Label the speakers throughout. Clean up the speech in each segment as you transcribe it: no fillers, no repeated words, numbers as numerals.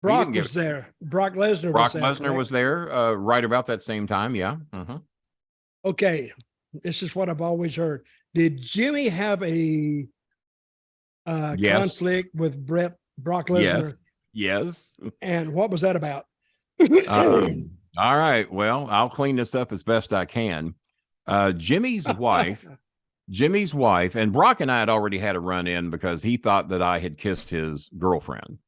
Speaker 1: Brock was there. Brock Lesnar
Speaker 2: Brock Lesnar was there right about that same time. Yeah.
Speaker 1: Okay. This is what I've always heard. Did Jimmy have a conflict with Brock Lesnar?
Speaker 2: Yes.
Speaker 1: And what was that about?
Speaker 2: All right. Well, I'll clean this up as best I can. Jimmy's wife, and Brock and I had already had a run in because he thought that I had kissed his girlfriend.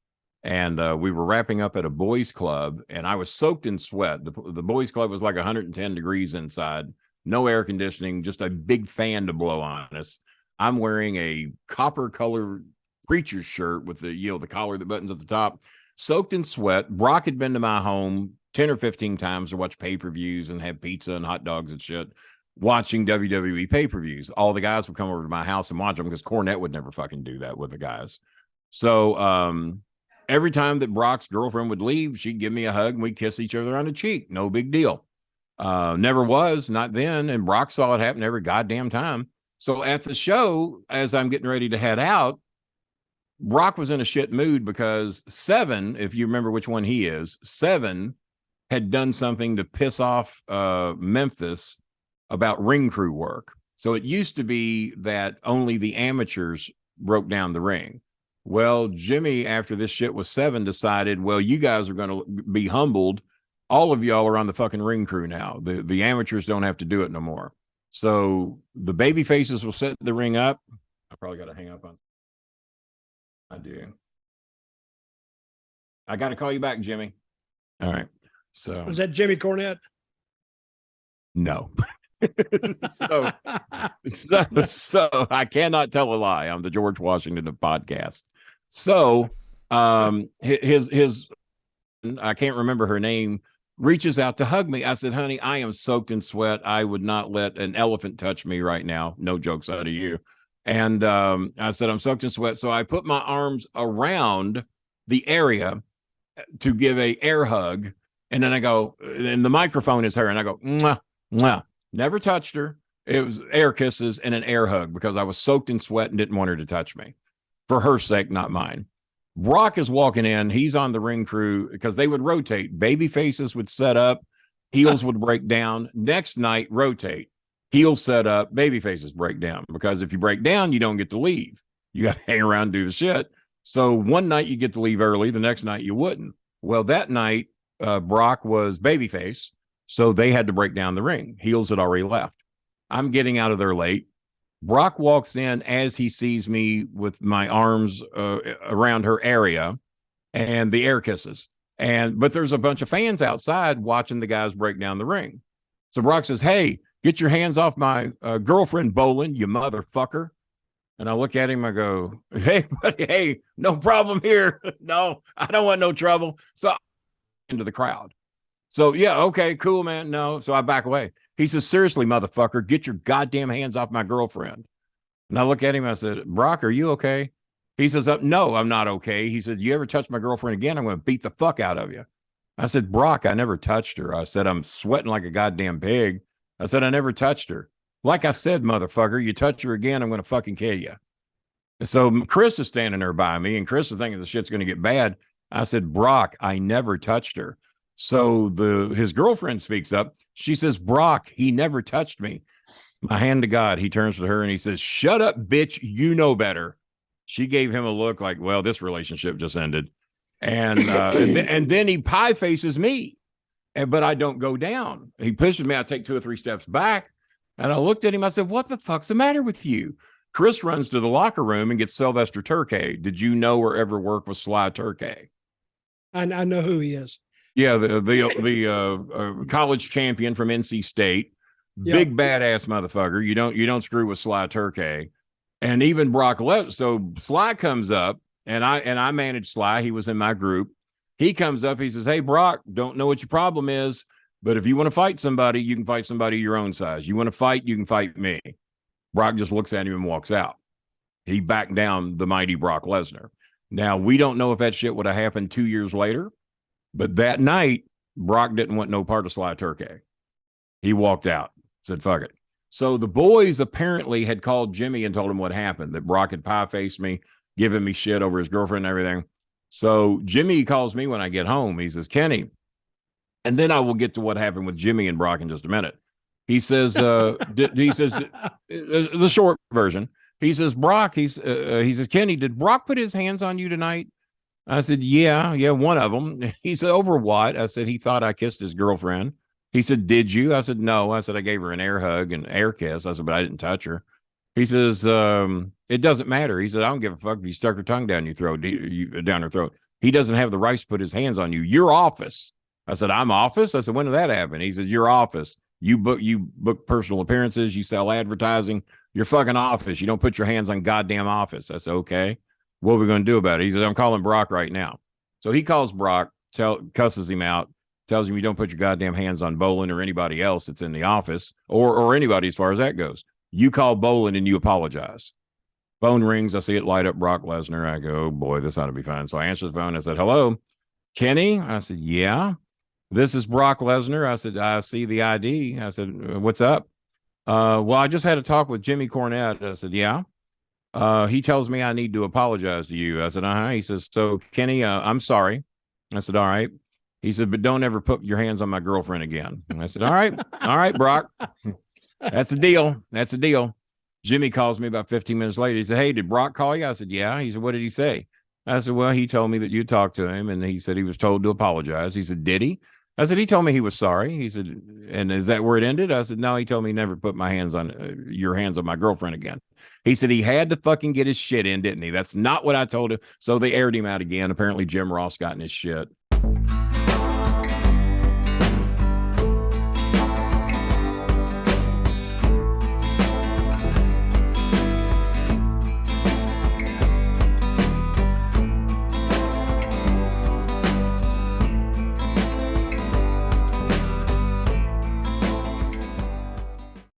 Speaker 2: And we were wrapping up at a boys club, and I was soaked in sweat. The boys club was like 110 degrees inside, no air conditioning, just a big fan to blow on us. I'm wearing a copper colored preacher's shirt with the collar that buttons at the top, soaked in sweat. Brock had been to my home 10 or 15 times to watch pay-per-views and have pizza and hot dogs and shit, watching WWE pay-per-views. All the guys would come over to my house and watch them because Cornette would never fucking do that with the guys. So every time that Brock's girlfriend would leave, she'd give me a hug and we'd kiss each other on the cheek. No big deal. Never was, not then. And Brock saw it happen every goddamn time. So at the show, as I'm getting ready to head out, Brock was in a shit mood because Seven, if you remember which one he is, Seven had done something to piss off Memphis about ring crew work. So it used to be that only the amateurs broke down the ring. Well, Jimmy, after this shit with Seven, decided, well, you guys are going to be humbled. All of y'all are on the fucking ring crew now. The amateurs don't have to do it no more. So the baby faces will set the ring up. I probably got to hang up on. I do. I got to call you back, Jimmy. All right. So
Speaker 1: was that Jimmy Cornette?
Speaker 2: No. so I cannot tell a lie. I'm the George Washington of podcast. So his I can't remember her name, reaches out to hug me. I said, honey, I am soaked in sweat. I would not let an elephant touch me right now. No jokes out of you. And I said, I'm soaked in sweat. So I put my arms around the area to give a air hug. And then I go, and the microphone is her. And I go, mwah, mwah. Never touched her. It was air kisses and an air hug because I was soaked in sweat and didn't want her to touch me. For her sake, not mine. Brock is walking in. He's on the ring crew because they would rotate. Baby faces would set up. Heels would break down. Next night, rotate. Heels set up. Baby faces break down. Because if you break down, you don't get to leave. You got to hang around and do the shit. So one night you get to leave early. The next night you wouldn't. Well, that night, Brock was babyface. So they had to break down the ring. Heels had already left. I'm getting out of there late. Brock walks in as he sees me with my arms around her area and the air kisses. But there's a bunch of fans outside watching the guys break down the ring. So Brock says, hey, get your hands off my girlfriend, Bolin, you motherfucker. And I look at him, I go, hey, buddy, hey, no problem here. No, I don't want no trouble. So into the crowd. So, yeah, okay, cool, man. No. So I back away. He says, seriously, motherfucker, get your goddamn hands off my girlfriend. And I look at him, I said, Brock, are you okay? He says, no, I'm not okay. He said, you ever touch my girlfriend again, I'm going to beat the fuck out of you. I said, Brock, I never touched her. I said, I'm sweating like a goddamn pig. I said, I never touched her. Like I said, motherfucker, you touch her again, I'm going to fucking kill you. So Chris is standing there by me, and Chris is thinking the shit's going to get bad. I said, Brock, I never touched her. So his girlfriend speaks up. She says, Brock, he never touched me. My hand to God, he turns to her and he says, shut up, bitch. You know better. She gave him a look like, well, this relationship just ended. And then he pie faces me, but I don't go down. He pushes me. I take 2 or 3 steps back. And I looked at him. I said, what the fuck's the matter with you? Chris runs to the locker room and gets Sylvester Turkey. Did you know or ever work with Sly Turkey?
Speaker 1: I know who he is.
Speaker 2: Yeah, the college champion from NC State, big badass motherfucker. You don't screw with Sly Turkey, and even Brock Lesnar. So Sly comes up, and I managed Sly. He was in my group. He comes up. He says, "Hey, Brock, don't know what your problem is, but if you want to fight somebody, you can fight somebody your own size. You want to fight, you can fight me." Brock just looks at him and walks out. He backed down the mighty Brock Lesnar. Now we don't know if that shit would have happened 2 years later. But that night, Brock didn't want no part of Sly Turkey. He walked out, said, fuck it. So the boys apparently had called Jimmy and told him what happened, that Brock had pie-faced me, giving me shit over his girlfriend and everything. So Jimmy calls me when I get home. He says, Kenny, and then I will get to what happened with Jimmy and Brock in just a minute. He says, the short version. He says, Brock, he says, Kenny, did Brock put his hands on you tonight? I said, yeah, one of them. He said, over what? I said, he thought I kissed his girlfriend. He said, did you? I said, no. I said, I gave her an air hug and air kiss. I said, but I didn't touch her. He says, it doesn't matter. He said, I don't give a fuck if you stuck her tongue down your throat, down her throat. He doesn't have the right to put his hands on you. Your office. I said, I'm office. I said, when did that happen? He says, your office. You book personal appearances. You sell advertising. Your fucking office. You don't put your hands on goddamn office. I said, okay. What are we going to do about it? He says, I'm calling Brock right now. So he calls Brock, cusses him out, tells him you don't put your goddamn hands on Bolin or anybody else that's in the office or anybody as far as that goes. You call Bolin and you apologize. Phone rings. I see it light up Brock Lesnar. I go, oh boy, this ought to be fun. So I answer the phone. I said, hello, Kenny? I said, yeah, this is Brock Lesnar. I said, I see the ID. I said, what's up? Well, I just had a talk with Jimmy Cornette. I said, yeah. He tells me I need to apologize to you. I said, He says, so Kenny, I'm sorry. I said, all right. He said, but don't ever put your hands on my girlfriend again. And I said, all right, Brock. That's a deal. That's a deal. Jimmy calls me about 15 minutes later. He said, hey, did Brock call you? I said, yeah. He said, what did he say? I said, well, he told me that you talked to him and he said he was told to apologize. He said, did he? I said, he told me he was sorry. He said, and is that where it ended? I said, no, he told me never put my hands on your hands on my girlfriend again. He said he had to fucking get his shit in, didn't he? That's not what I told him. So they aired him out again. Apparently Jim Ross got in his shit.